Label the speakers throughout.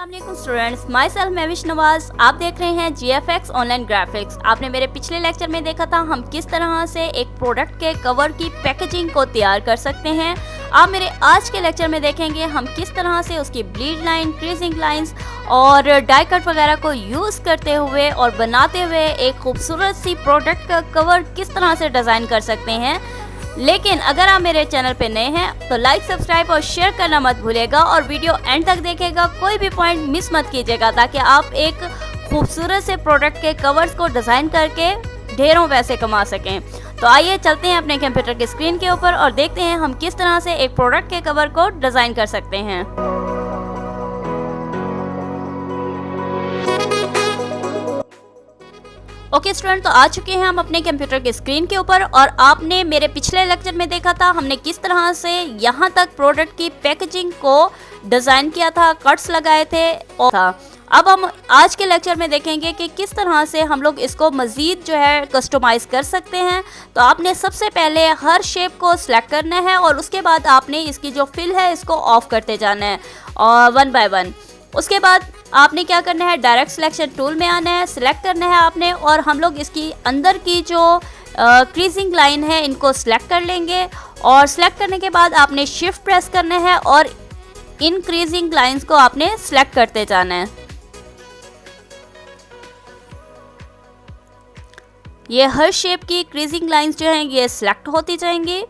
Speaker 1: अस्सलामुअलैकुम students, myself Mahvish Nawaz. आप देख रहे हैं GFX ऑनलाइन ग्राफिक्स। आपने मेरे पिछले लेक्चर में देखा था हम किस तरह से एक प्रोडक्ट के कवर की पैकेजिंग को तैयार कर सकते हैं। आप मेरे आज के लेक्चर में देखेंगे हम किस तरह से उसकी ब्लीड लाइन, क्रीजिंग लाइंस और डाई कट वगैरह को यूज़ करते हुए और बनाते हुए एक खूबसूरत सी प्रोडक्ट का कवर किस तरह से डिज़ाइन कर सकते हैं। लेकिन अगर आप मेरे चैनल पे नए हैं तो लाइक, सब्सक्राइब और शेयर करना मत भूलिएगा और वीडियो एंड तक देखिएगा, कोई भी पॉइंट मिस मत कीजिएगा ताकि आप एक खूबसूरत से प्रोडक्ट के कवर्स को डिज़ाइन करके ढेरों पैसे कमा सकें। तो आइए चलते हैं अपने कंप्यूटर की स्क्रीन के ऊपर और देखते हैं हम किस तरह से एक प्रोडक्ट के कवर को डिज़ाइन कर सकते हैं। ओके स्टूडेंट, तो आ चुके हैं हम अपने कंप्यूटर की स्क्रीन के ऊपर और आपने मेरे पिछले लेक्चर में देखा था हमने किस तरह से यहाँ तक प्रोडक्ट की पैकेजिंग को डिज़ाइन किया था, कट्स लगाए थे और था। अब हम आज के लेक्चर में देखेंगे कि किस तरह से हम लोग इसको मज़ीद जो है कस्टमाइज़ कर सकते हैं। तो आपने सबसे पहले हर शेप को सिलेक्ट करना है और उसके बाद आपने इसकी जो फिल है इसको ऑफ करते जाना है और वन बाय वन। उसके बाद आपने क्या करना है, डायरेक्ट सिलेक्शन टूल में आना है, सिलेक्ट करना है आपने और हम लोग इसकी अंदर की जो क्रीजिंग लाइन है इनको सिलेक्ट कर लेंगे और सिलेक्ट करने के बाद आपने शिफ्ट प्रेस करना है और इन क्रीजिंग लाइंस को आपने सिलेक्ट करते जाना है। ये हर शेप की क्रीजिंग लाइंस जो हैं ये सिलेक्ट होती जाएंगी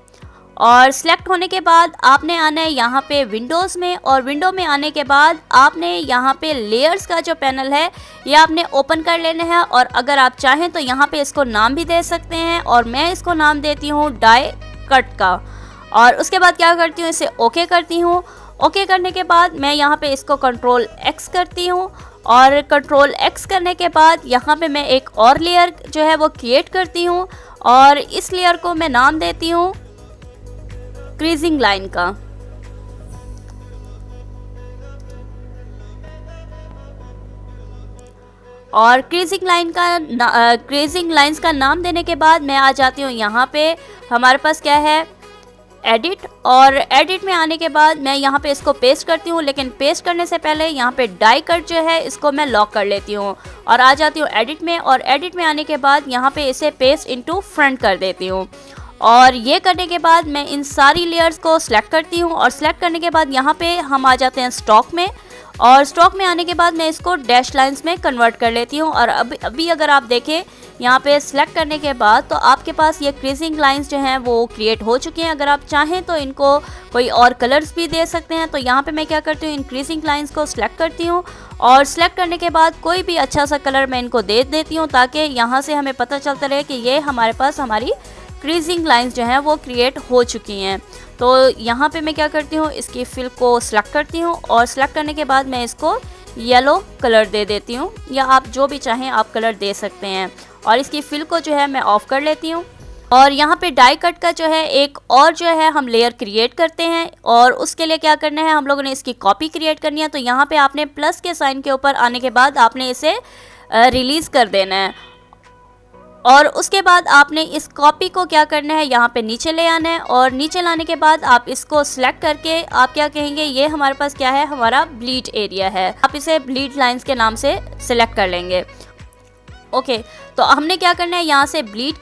Speaker 1: और सिलेक्ट होने के बाद आपने आना है यहाँ पे विंडोज़ में और विंडो में आने के बाद आपने यहाँ पे लेयर्स का जो पैनल है ये आपने ओपन कर लेना है और अगर आप चाहें तो यहाँ पे इसको नाम भी दे सकते हैं और मैं इसको नाम देती हूँ डाई कट का। और उसके बाद क्या करती हूँ, इसे ओके करती हूँ। ओके करने के बाद मैं यहाँ पे इसको कंट्रोल X करती हूँ और कंट्रोल X करने के बाद यहाँ पे मैं एक और लेयर जो है वो क्रिएट करती हूँ और इस लेयर को मैं नाम देती हूँ क्रीजिंग लाइन का। और क्रीजिंग लाइंस का नाम देने के बाद मैं आ जाती हूँ यहाँ पे, हमारे पास क्या है एडिट, और एडिट में आने के बाद मैं यहाँ पे इसको पेस्ट करती हूँ। लेकिन पेस्ट करने से पहले यहाँ पे डाई कट जो है इसको मैं लॉक कर लेती हूँ और आ जाती हूँ एडिट में और एडिट में आने के बाद यहाँ पे इसे पेस्ट इनटू फ्रंट कर देती हूँ। और ये करने के बाद मैं इन सारी लेयर्स को सिलेक्ट करती हूँ और सिलेक्ट करने के बाद यहाँ पे हम आ जाते हैं स्टॉक में और स्टॉक में आने के बाद मैं इसको डैश लाइंस में कन्वर्ट कर लेती हूँ। और अभी अगर आप देखें यहाँ पे सिलेक्ट करने के बाद तो आपके पास ये क्रीजिंग लाइंस जो हैं वो क्रिएट हो चुकी हैं। अगर आप चाहें तो इनको कोई और कलर्स भी दे सकते हैं। तो यहाँ पे मैं क्या करती हूँ, इन क्रीजिंग लाइंस को सिलेक्ट करती हूँ और सिलेक्ट करने के बाद कोई भी अच्छा सा कलर मैं इनको दे देती हूँ ताकि यहाँ से हमें पता चलता रहे कि ये हमारे पास हमारी क्रीजिंग लाइंस जो हैं वो क्रिएट हो चुकी हैं। तो यहाँ पे मैं क्या करती हूँ, इसकी फिल को सिलेक्ट करती हूँ और सिलेक्ट करने के बाद मैं इसको येलो कलर दे देती हूँ या आप जो भी चाहें आप कलर दे सकते हैं और इसकी फिल को जो है मैं ऑफ कर लेती हूँ। और यहाँ पे डाई कट का जो है एक और जो है हम लेयर क्रिएट करते हैं और उसके लिए क्या करना है, हम लोगों ने इसकी कॉपी क्रिएट करनी है। तो यहाँ पे आपने प्लस के साइन के ऊपर आने के बाद आपने इसे रिलीज़ कर देना है और उसके बाद आपने इस कॉपी को क्या करना है, यहाँ पे नीचे ले आना है और नीचे लाने के बाद आप इसको सिलेक्ट करके आप क्या कहेंगे, ये हमारे पास क्या है, हमारा ब्लीड एरिया है। आप इसे ब्लीड लाइंस के नाम से सिलेक्ट कर लेंगे। ओके, तो हमने क्या करना है, यहाँ से ब्लीड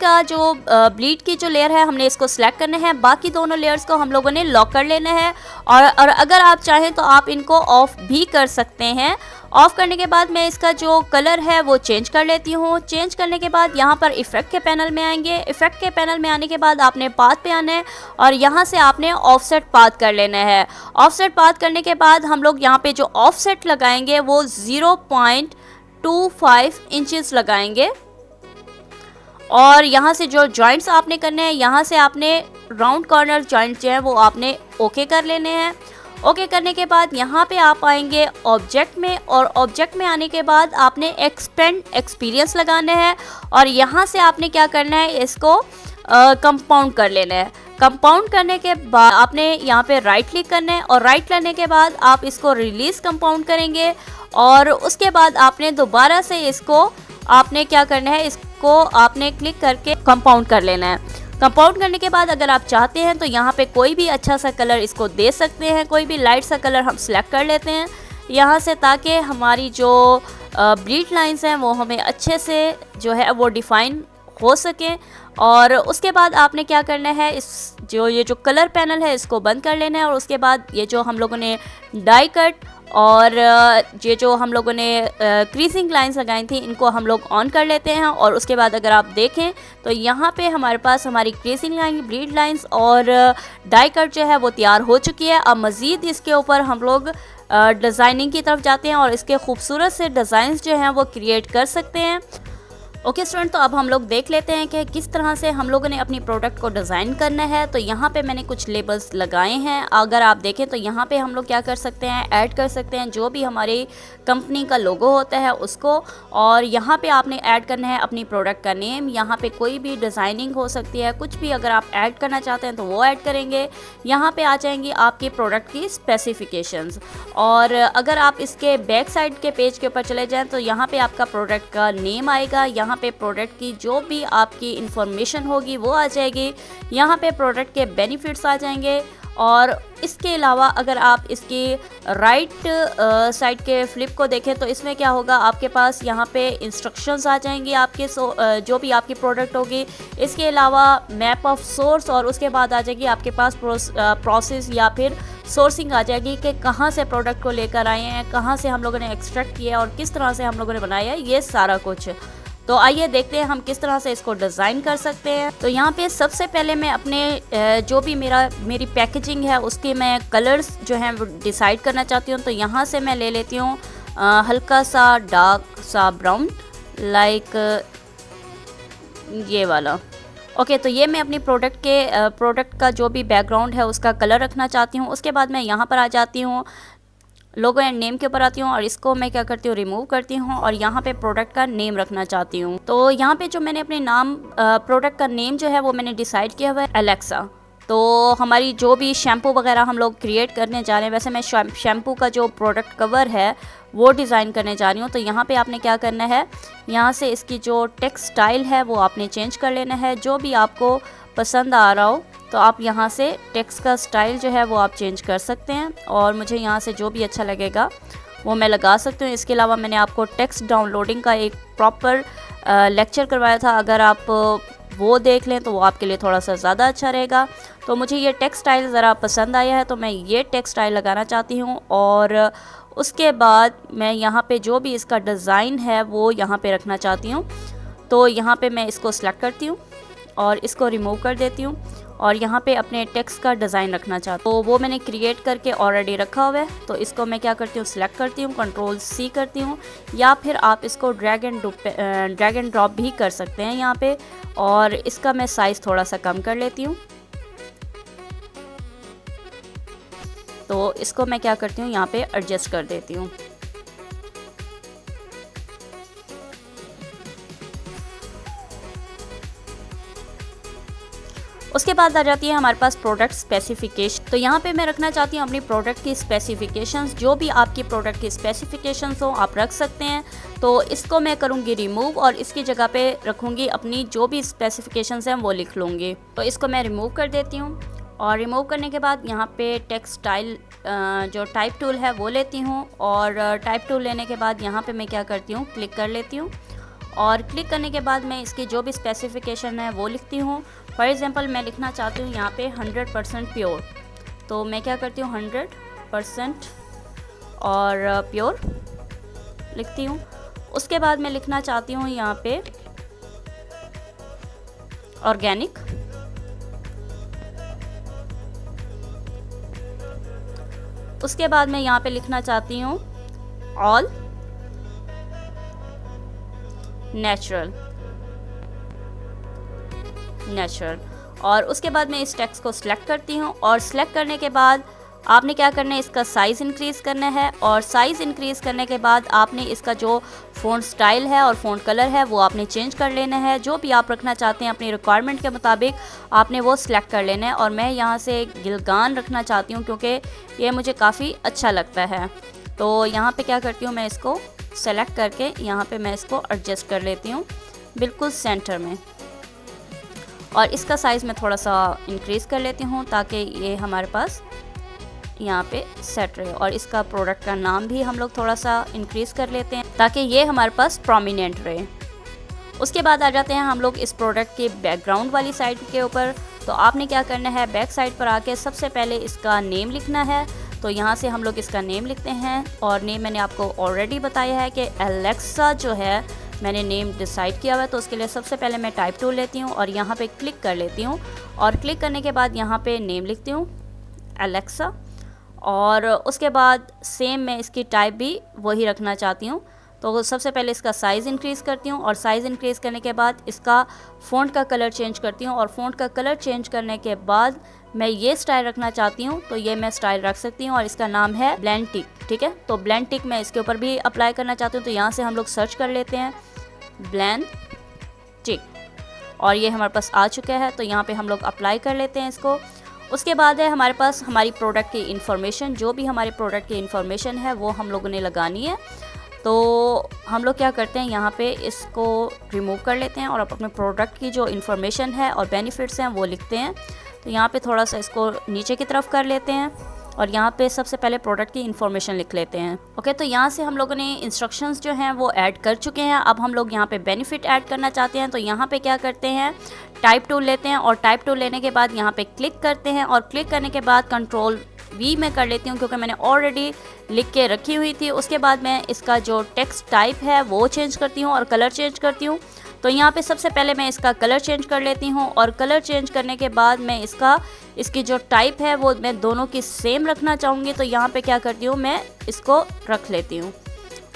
Speaker 1: की जो लेयर है हमने इसको सिलेक्ट करना है। बाकी दोनों लेयर्स को हम लोगों ने लॉक कर लेना है और अगर आप चाहें तो आप इनको ऑफ भी कर सकते हैं। ऑफ करने के बाद मैं इसका जो कलर है वो चेंज कर लेती हूँ। चेंज करने के बाद यहाँ पर इफ़ेक्ट के पैनल में आएंगे। इफ़ेक्ट के पैनल में आने के बाद आपने पाथ पे आना है और यहाँ से आपने ऑफसेट पाथ कर लेना है। ऑफसेट पाथ करने के बाद हम लोग यहाँ पे जो ऑफसेट लगाएंगे वो 0.25 इंचेस लगाएंगे और यहाँ से जो जॉइंट्स आपने करने हैं, यहाँ से आपने राउंड कॉर्नर जॉइंट जो है वो आपने ओके कर लेने हैं। ओके करने के बाद यहाँ पे आप आएंगे ऑब्जेक्ट में और ऑब्जेक्ट में आने के बाद आपने एक्सपेंड एक्सपीरियंस लगाना है और यहाँ से आपने क्या करना है, इसको कंपाउंड कर लेना है। कंपाउंड करने के बाद आपने यहाँ पे राइट क्लिक करना है और राइट करने के बाद आप इसको रिलीज़ कंपाउंड करेंगे और उसके बाद आपने दोबारा से इसको आपने क्या करना है, इसको आपने क्लिक करके कंपाउंड कर लेना है। कंपाउंड करने के बाद अगर आप चाहते हैं तो यहाँ पे कोई भी अच्छा सा कलर इसको दे सकते हैं, कोई भी लाइट सा कलर हम सिलेक्ट कर लेते हैं। यहाँ से, ताकि हमारी जो ब्लीड लाइंस हैं वो हमें अच्छे से जो है वो डिफ़ाइन हो सके। और उसके बाद आपने क्या करना है, इस ये जो कलर पैनल है इसको बंद कर लेना है। और उसके बाद ये जो हम लोगों ने डाई कट और ये जो हम लोगों ने क्रीजिंग लाइंस लगाई थी इनको हम लोग ऑन कर लेते हैं। और उसके बाद अगर आप देखें तो यहाँ पे हमारे पास हमारी क्रीजिंग लाइन, ब्लीड लाइंस और डाई कट जो है वो तैयार हो चुकी है। अब मज़ीद इसके ऊपर हम लोग डिज़ाइनिंग की तरफ जाते हैं और इसके खूबसूरत से डिज़ाइंस जो हैं वो क्रिएट कर सकते हैं। ओके स्टूडेंट, तो अब हम लोग देख लेते हैं कि किस तरह से हम लोगों ने अपनी प्रोडक्ट को डिज़ाइन करना है। तो यहाँ पे मैंने कुछ लेबल्स लगाए हैं। अगर आप देखें तो यहाँ पे हम लोग क्या कर सकते हैं, ऐड कर सकते हैं जो भी हमारी कंपनी का लोगो होता है उसको। और यहाँ पे आपने ऐड करना है अपनी प्रोडक्ट का नेम। यहाँ पे कोई भी डिज़ाइनिंग हो सकती है, कुछ भी अगर आप ऐड करना चाहते हैं तो वो ऐड करेंगे। यहाँ पे आ जाएंगी आपकी प्रोडक्ट की स्पेसिफिकेशंस। और अगर आप इसके बैक साइड के पेज के ऊपर चले जाएँ तो यहाँ पे आपका प्रोडक्ट का नेम आएगा। यहाँ पे प्रोडक्ट की जो भी आपकी इंफॉर्मेशन होगी वो आ जाएगी। यहाँ पे प्रोडक्ट के बेनिफिट्स आ जाएंगे। और इसके अलावा अगर आप इसकी राइट साइड के फ्लिप को देखें तो इसमें क्या होगा, आपके पास यहाँ पे इंस्ट्रक्शंस आ जाएंगी आपके जो भी आपकी प्रोडक्ट होगी। इसके अलावा मैप ऑफ सोर्स, और उसके बाद आ जाएगी आपके पास प्रोसेस या फिर सोर्सिंग आ जाएगी कि कहाँ से प्रोडक्ट को लेकर आए हैं, कहाँ से हम लोगों ने एक्सट्रैक्ट किया और किस तरह से हम लोगों ने बनाया है, ये सारा कुछ। तो आइए देखते हैं हम किस तरह से इसको डिज़ाइन कर सकते हैं। तो यहाँ पे सबसे पहले मैं अपने जो भी मेरी पैकेजिंग है उसके मैं कलर्स जो हैं वो डिसाइड करना चाहती हूँ। तो यहाँ से मैं ले लेती हूँ हल्का सा डार्क सा ब्राउन, लाइक ये वाला। ओके, तो ये मैं अपनी प्रोडक्ट का जो भी बैकग्राउंड है उसका कलर रखना चाहती हूँ। उसके बाद मैं यहाँ पर आ जाती हूँ, लोगो एंड नेम के ऊपर आती हूँ और इसको मैं क्या करती हूँ, रिमूव करती हूँ और यहाँ पे प्रोडक्ट का नेम रखना चाहती हूँ। तो यहाँ पे जो मैंने अपने नाम प्रोडक्ट का नेम जो है वो मैंने डिसाइड किया हुआ है एलेक्सा। तो हमारी जो भी शैम्पू वगैरह हम लोग क्रिएट करने जा रहे हैं, वैसे मैं शैम्पू का जो प्रोडक्ट कवर है वो डिज़ाइन करने जा रही हूँ। तो यहाँ पे आपने क्या करना है, यहाँ से इसकी जो टेक्स्ट स्टाइल है वो आपने चेंज कर लेना है। जो भी आपको पसंद आ रहा हो तो आप यहाँ से टेक्स्ट का स्टाइल जो है वो आप चेंज कर सकते हैं। और मुझे यहाँ से जो भी अच्छा लगेगा वो मैं लगा सकती हूँ। इसके अलावा मैंने आपको टेक्स्ट डाउनलोडिंग का एक प्रॉपर लेक्चर करवाया था, अगर आप वो देख लें तो वो आपके लिए थोड़ा सा ज़्यादा अच्छा रहेगा। तो मुझे ये टेक्स्ट स्टाइल ज़रा पसंद आया है तो मैं ये टेक्स्ट स्टाइल लगाना चाहती हूँ। और उसके बाद मैं यहाँ पे जो भी इसका डिज़ाइन है वो यहाँ पे रखना चाहती हूँ। तो यहाँ पे मैं इसको सिलेक्ट करती हूँ और इसको रिमूव कर देती हूँ और यहाँ पे अपने टेक्स्ट का डिज़ाइन रखना चाहती हूँ। तो वो मैंने क्रिएट करके ऑलरेडी रखा हुआ है। तो इसको मैं क्या करती हूँ, सिलेक्ट करती हूँ, कंट्रोल-C करती हूँ, या फिर आप इसको ड्रैग एंड ड्रॉप भी कर सकते हैं यहाँ पे। और इसका मैं साइज़ थोड़ा सा कम कर लेती हूँ। तो इसको मैं क्या करती हूँ, यहाँ पे एडजस्ट कर देती हूँ। उसके बाद आ जाती है हमारे पास प्रोडक्ट स्पेसिफिकेशन। तो यहाँ पे मैं रखना चाहती हूँ अपनी प्रोडक्ट की स्पेसिफिकेशंस। जो भी आपकी प्रोडक्ट की स्पेसिफिकेशंस हो आप रख सकते हैं। तो इसको मैं करूँगी रिमूव और इसकी जगह पे रखूँगी अपनी जो भी स्पेसिफिकेशंस हैं वो लिख लूँगी। तो इसको मैं रिमूव कर देती हूँ और रिमूव करने के बाद यहाँ पे टेक्स्ट स्टाइल जो टाइप टूल है वो लेती हूँ। और टाइप टूल लेने के बाद यहाँ पे मैं क्या करती हूँ, क्लिक कर लेती हूँ। और क्लिक करने के बाद मैं इसकी जो भी स्पेसिफिकेशन है वो लिखती हूँ। फॉर एग्ज़ाम्पल मैं लिखना चाहती हूँ यहाँ पे 100% प्योर। तो मैं क्या करती हूँ, 100% और प्योर लिखती हूँ। उसके बाद मैं लिखना चाहती हूँ यहाँ पे ऑर्गेनिक। उसके बाद मैं यहाँ पे लिखना चाहती हूँ ऑल नेचुरल। और उसके बाद मैं इस टेक्स्ट को सिलेक्ट करती हूँ और सिलेक्ट करने के बाद आपने क्या करना है, इसका साइज़ इंक्रीज़ करना है। और साइज़ इंक्रीज़ करने के बाद आपने इसका जो फ़ॉन्ट स्टाइल है और फ़ॉन्ट कलर है वो आपने चेंज कर लेना है। जो भी आप रखना चाहते हैं अपनी रिक्वायरमेंट के मुताबिक आपने वो सिलेक्ट कर लेना है। और मैं यहाँ से गिलगान रखना चाहती हूँ क्योंकि ये मुझे काफ़ी अच्छा लगता है। तो यहाँ पे क्या करती हूँ, मैं इसको सेलेक्ट करके यहाँ पे मैं इसको एडजस्ट कर लेती हूँ बिल्कुल सेंटर में। और इसका साइज़ मैं थोड़ा सा इंक्रीज़ कर लेती हूँ ताकि ये हमारे पास यहाँ पे सेट रहे। और इसका प्रोडक्ट का नाम भी हम लोग थोड़ा सा इंक्रीज़ कर लेते हैं ताकि ये हमारे पास प्रोमिनेंट रहे। उसके बाद आ जाते हैं हम लोग इस प्रोडक्ट के बैकग्राउंड वाली साइड के ऊपर। तो आपने क्या करना है, बैक साइड पर आके सबसे पहले इसका नेम लिखना है। तो यहाँ से हम लोग इसका नेम लिखते हैं और नेम मैंने आपको ऑलरेडी बताया है कि एलेक्सा जो है मैंने नेम डिसाइड किया हुआ है। तो उसके लिए सबसे पहले मैं टाइप टूल लेती हूँ और यहाँ पे क्लिक कर लेती हूँ और क्लिक करने के बाद यहाँ पे नेम लिखती हूँ एलेक्सा। और उसके बाद सेम मैं इसकी टाइप भी वही रखना चाहती हूँ। तो सबसे पहले इसका साइज़ इंक्रीज़ करती हूँ और साइज़ इंक्रीज़ करने के बाद इसका फ़ॉन्ट का कलर चेंज करती हूँ। और फ़ॉन्ट का कलर चेंज करने के बाद मैं ये स्टाइल रखना चाहती हूँ तो ये मैं स्टाइल रख सकती हूँ और इसका नाम है ब्लेंड टिक। ठीक है, तो ब्लेंड टिक मैं इसके ऊपर भी अप्लाई करना चाहती हूँ। तो यहाँ से हम लोग सर्च कर लेते हैं ब्लेंड टिक और ये हमारे पास आ चुका है। तो यहाँ पे हम लोग अप्लाई कर लेते हैं इसको। उसके बाद है हमारे पास हमारी प्रोडक्ट की इन्फॉर्मेशन, जो भी हमारे प्रोडक्ट की इन्फॉर्मेशन है वो हम लोगों ने लगानी है। तो हम लोग क्या करते हैं, यहाँ पे इसको रिमूव कर लेते हैं और अपने प्रोडक्ट की जो इन्फॉर्मेशन है और बेनिफिट्स हैं वो लिखते हैं। तो यहाँ पे थोड़ा सा इसको नीचे की तरफ कर लेते हैं और यहाँ पे सबसे पहले प्रोडक्ट की इन्फॉर्मेशन लिख लेते हैं। ओके, तो यहाँ से हम लोगों ने इंस्ट्रक्शंस जो हैं वो ऐड कर चुके हैं। अब हम लोग यहाँ पे बेनिफिट ऐड करना चाहते हैं। तो यहाँ पे क्या करते हैं, टाइप टूल लेते हैं और टाइप टूल लेने के बाद यहाँ पे क्लिक करते हैं और क्लिक करने के बाद कंट्रोल वी में कर लेती हूँ क्योंकि मैंने ऑलरेडी लिख के रखी हुई थी। उसके बाद मैं इसका जो टेक्स्ट टाइप है वो चेंज करती हूँ और कलर चेंज करती हूँ। तो यहाँ पे सबसे पहले मैं इसका कलर चेंज कर लेती हूँ और कलर चेंज करने के बाद मैं इसकी जो टाइप है वो मैं दोनों की सेम रखना चाहूँगी। तो यहाँ पे क्या करती हूँ, मैं इसको रख लेती हूँ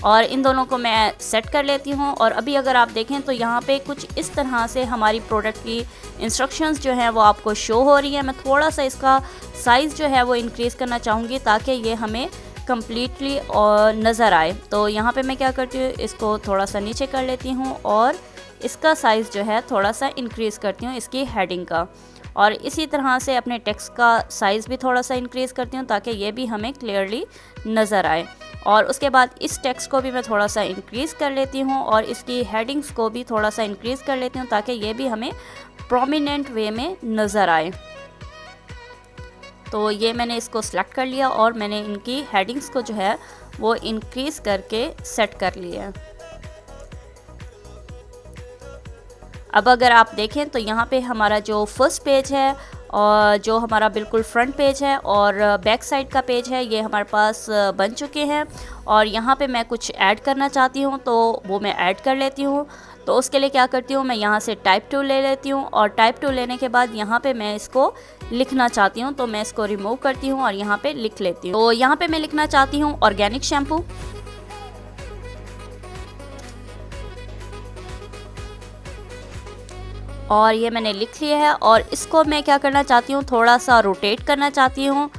Speaker 1: और इन दोनों को मैं सेट कर लेती हूँ। और अभी अगर आप देखें तो यहाँ पे कुछ इस तरह से हमारी प्रोडक्ट की इंस्ट्रक्शंस जो हैं वो आपको शो हो रही है। मैं थोड़ा सा इसका साइज़ जो है वो इंक्रीज़ करना चाहूँगी ताकि ये हमें कम्प्लीटली और नज़र आए। तो यहाँ पे मैं क्या करती हूँ, इसको थोड़ा सा नीचे कर लेती हूँ और इसका साइज़ जो है थोड़ा सा इंक्रीज़ करती हूँ इसकी हेडिंग का। और इसी तरह से अपने टेक्स्ट का साइज़ भी थोड़ा सा इंक्रीज़ करती हूँ ताकि ये भी हमें क्लियरली नज़र आए। और उसके बाद इस टेक्स्ट को भी मैं थोड़ा सा इंक्रीज़ कर लेती हूँ और इसकी हेडिंग्स को भी थोड़ा सा इंक्रीज़ कर लेती हूँ ताकि ये भी हमें प्रोमिनेंट वे में नज़र आए। तो ये मैंने इसको सिलेक्ट कर लिया और मैंने इनकी हेडिंग्स को जो है वो इंक्रीज़ करके सेट कर लिया। अब अगर आप देखें तो यहाँ पे हमारा जो फर्स्ट पेज है और जो हमारा बिल्कुल फ्रंट पेज है और बैक साइड का पेज है ये हमारे पास बन चुके हैं। और यहाँ पे मैं कुछ ऐड करना चाहती हूँ तो वो मैं ऐड कर लेती हूँ। तो उसके लिए क्या करती हूँ, मैं यहाँ से टाइप टूल ले लेती हूँ और टाइप टूल लेने के बाद यहाँ पे मैं इसको लिखना चाहती हूँ तो मैं इसको रिमूव करती हूँ और यहाँ पे लिख लेती हूँ। तो यहाँ पे मैं लिखना चाहती हूँ ऑर्गेनिक शैम्पू। और ये मैंने लिख लिया है और इसको मैं क्या करना चाहती हूँ, थोड़ा सा रोटेट करना चाहती हूँ।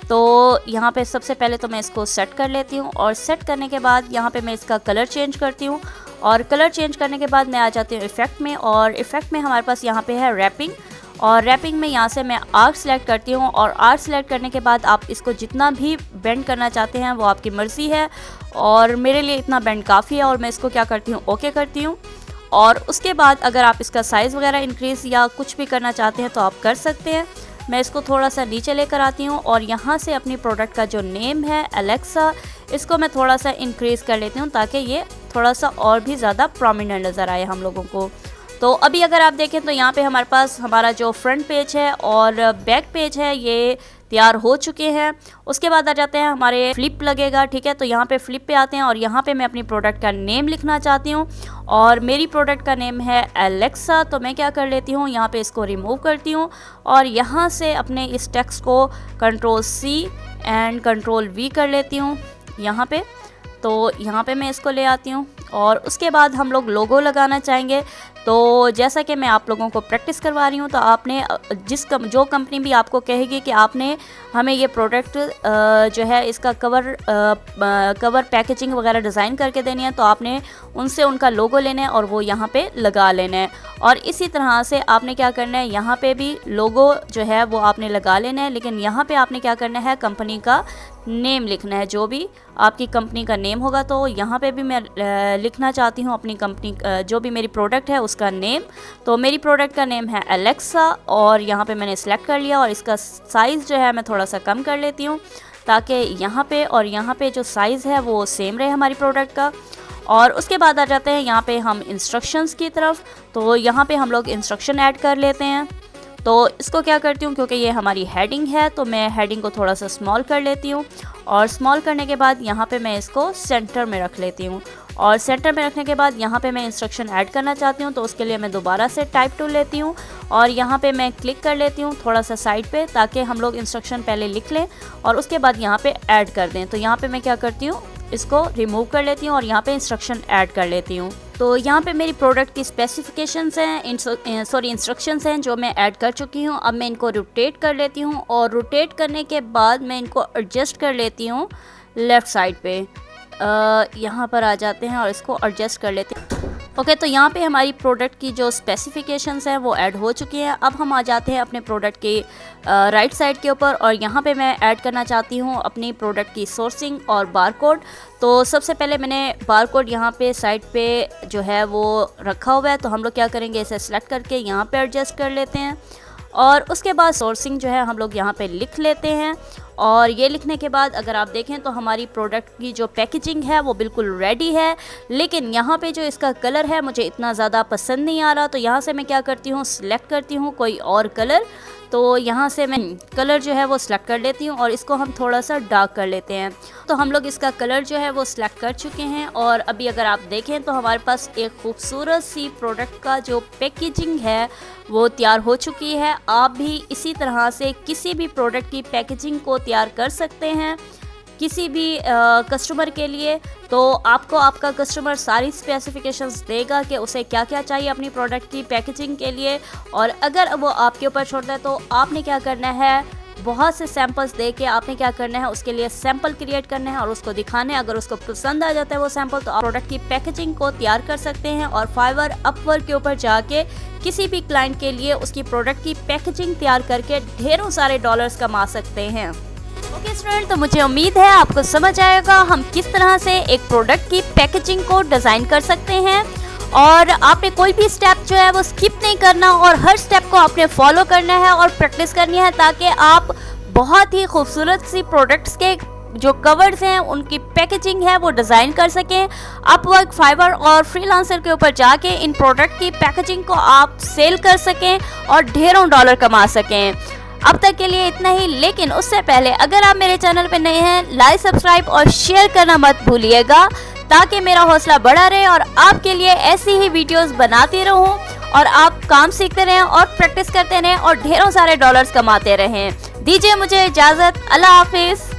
Speaker 1: तो यहाँ पे सबसे पहले तो मैं इसको सेट कर लेती हूँ और सेट करने के बाद यहाँ पे मैं इसका कलर चेंज करती हूँ और कलर चेंज करने के बाद मैं आ जाती हूँ इफ़ेक्ट में। और इफ़ेक्ट में हमारे पास यहाँ पे है रैपिंग और रैपिंग में यहाँ से मैं आर्क सेलेक्ट करती हूँ और आर्क सेलेक्ट करने के बाद आप इसको जितना भी बेंड करना चाहते हैं वो आपकी मर्ज़ी है और मेरे लिए इतना बेंड काफ़ी है। और मैं इसको क्या करती हूँ, ओके करती हूँ। और उसके बाद अगर आप इसका साइज़ वगैरह इंक्रीज़ या कुछ भी करना चाहते हैं तो आप कर सकते हैं। मैं इसको थोड़ा सा नीचे लेकर आती हूँ और यहाँ से अपनी प्रोडक्ट का जो नेम है एलेक्सा, इसको मैं थोड़ा सा इंक्रीज़ कर लेती हूँ ताकि ये थोड़ा सा और भी ज़्यादा प्रोमिनेंट नज़र आए हम लोगों को। तो अभी अगर आप देखें तो यहाँ पे हमारे पास हमारा जो फ्रंट पेज है और बैक पेज है ये तैयार हो चुके हैं। उसके बाद आ जाते हैं हमारे फ्लिप लगेगा। ठीक है, तो यहाँ पे फ्लिप पे आते हैं और यहाँ पे मैं अपनी प्रोडक्ट का नेम लिखना चाहती हूँ और मेरी प्रोडक्ट का नेम है एलेक्सा। तो मैं क्या कर लेती हूँ, यहाँ पे इसको रिमूव करती हूँ और यहाँ से अपने इस टेक्स्ट को control C and control V कर लेती हूँ यहाँ पे। तो यहाँ पे मैं इसको ले आती हूँ और उसके बाद हम लोग लोगो लगाना चाहेंगे। तो जैसा कि मैं आप लोगों को प्रैक्टिस करवा रही हूँ तो आपने जो कंपनी भी आपको कहेगी कि आपने हमें ये प्रोडक्ट जो है इसका कवर पैकेजिंग वगैरह डिज़ाइन करके देनी है तो आपने उनसे उनका लोगो लेना है और वो यहाँ पे लगा लेना है। और इसी तरह से आपने क्या करना है, यहाँ पे भी लोगो जो है वो आपने लगा लेना है, लेकिन यहाँ पे आपने क्या करना है, कंपनी का नेम लिखना है, जो भी आपकी कंपनी का नेम होगा। तो यहाँ पे भी मैं लिखना चाहती हूँ अपनी कंपनी जो भी मेरी प्रोडक्ट है उसका नेम। तो मेरी प्रोडक्ट का नेम है एलेक्सा और यहाँ पे मैंने सेलेक्ट कर लिया और इसका साइज़ जो है मैं थोड़ा सा कम कर लेती हूँ ताकि यहाँ पे और यहाँ पे जो साइज़ है वो सेम रहे हमारी प्रोडक्ट का। और उसके बाद आ जाते हैं यहाँ पे हम इंस्ट्रक्शंस की तरफ। तो यहाँ पे हम लोग इंस्ट्रक्शन ऐड कर लेते हैं। तो इसको क्या करती हूँ, क्योंकि ये हमारी हेडिंग है तो मैं हेडिंग को थोड़ा सा स्मॉल कर लेती हूँ, और स्मॉल करने के बाद यहाँ पे मैं इसको सेंटर में रख लेती हूँ। और सेंटर में रखने के बाद यहाँ पे मैं इंस्ट्रक्शन ऐड करना चाहती हूँ, तो उसके लिए मैं दोबारा से टाइप टूल लेती हूँ और यहाँ पे मैं क्लिक कर लेती हूँ थोड़ा सा साइड पे, ताकि हम लोग इंस्ट्रक्शन पहले लिख लें और उसके बाद यहाँ पे ऐड कर दें। तो यहाँ पे मैं क्या करती हूँ, इसको रिमूव कर लेती हूँ और यहाँ पे इंस्ट्रक्शन ऐड कर लेती हूँ। तो यहाँ पे मेरी प्रोडक्ट की स्पेसिफिकेशंस हैं, इंस्ट्रक्शंस हैं जो मैं ऐड कर चुकी हूँ। अब मैं इनको रोटेट कर लेती हूँ और रोटेट करने के बाद मैं इनको एडजस्ट कर लेती हूँ लेफ़्ट साइड पे। यहाँ पर आ जाते हैं और इसको एडजस्ट कर लेते हैं। ओके, तो यहाँ पे हमारी प्रोडक्ट की जो स्पेसिफिकेशंस हैं वो ऐड हो चुकी हैं। अब हम आ जाते हैं अपने प्रोडक्ट के राइट साइड के ऊपर, और यहाँ पे मैं ऐड करना चाहती हूँ अपनी प्रोडक्ट की सोर्सिंग और बारकोड। तो सबसे पहले मैंने बारकोड यहाँ पे साइड पे जो है वो रखा हुआ है, तो हम लोग क्या करेंगे, इसे सेलेक्ट करके यहाँ पे एडजस्ट कर लेते हैं और उसके बाद सोर्सिंग जो है हम लोग यहाँ पे लिख लेते हैं। और ये लिखने के बाद अगर आप देखें तो हमारी प्रोडक्ट की जो पैकेजिंग है वो बिल्कुल रेडी है, लेकिन यहाँ पे जो इसका कलर है मुझे इतना ज़्यादा पसंद नहीं आ रहा। तो यहाँ से मैं क्या करती हूँ, सिलेक्ट करती हूँ कोई और कलर। तो यहाँ से मैं कलर जो है वो सिलेक्ट कर लेती हूँ और इसको हम थोड़ा सा डार्क कर लेते हैं। तो हम लोग इसका कलर जो है वो सिलेक्ट कर चुके हैं और अभी अगर आप देखें तो हमारे पास एक खूबसूरत सी प्रोडक्ट का जो पैकेजिंग है वो तैयार हो चुकी है। आप भी इसी तरह से किसी भी प्रोडक्ट की पैकेजिंग को तैयार कर सकते हैं किसी भी कस्टमर के लिए। तो आपको आपका कस्टमर सारी स्पेसिफिकेशंस देगा कि उसे क्या क्या चाहिए अपनी प्रोडक्ट की पैकेजिंग के लिए, और अगर वो आपके ऊपर छोड़ता है तो आपने क्या करना है, बहुत से सैंपल्स दे के आपने क्या करना है, उसके लिए सैंपल क्रिएट करने हैं और उसको दिखाने हैं। अगर उसको पसंद आ जाता है वो सैंपल, तो आप प्रोडक्ट की पैकेजिंग को तैयार कर सकते हैं और फाइवर, अपवर्क के ऊपर जाके किसी भी क्लाइंट के लिए उसकी प्रोडक्ट की पैकेजिंग तैयार करके ढेरों सारे डॉलर्स कमा सकते हैं। ओके स्टूडेंट, तो मुझे उम्मीद है आपको समझ आएगा हम किस तरह से एक प्रोडक्ट की पैकेजिंग को डिज़ाइन कर सकते हैं, और आपने कोई भी स्टेप जो है वो स्किप नहीं करना और हर स्टेप को आपने फॉलो करना है और प्रैक्टिस करनी है, ताकि आप बहुत ही खूबसूरत सी प्रोडक्ट्स के जो कवर्स हैं उनकी पैकेजिंग है वो डिज़ाइन कर सकें। अपवर्क, फाइवर और फ्रीलांसर के ऊपर जाके इन प्रोडक्ट की पैकेजिंग को आप सेल कर सकें और ढेरों डॉलर कमा सकें। अब तक के लिए इतना ही, लेकिन उससे पहले अगर आप मेरे चैनल पर नए हैं, लाइक, सब्सक्राइब और शेयर करना मत भूलिएगा, ताकि मेरा हौसला बढ़ा रहे और आपके लिए ऐसी ही वीडियोस बनाती रहूं और आप काम सीखते रहें और प्रैक्टिस करते रहें और ढेरों सारे डॉलर्स कमाते रहें। दीजिए मुझे इजाज़त। अल्लाह हाफिज़।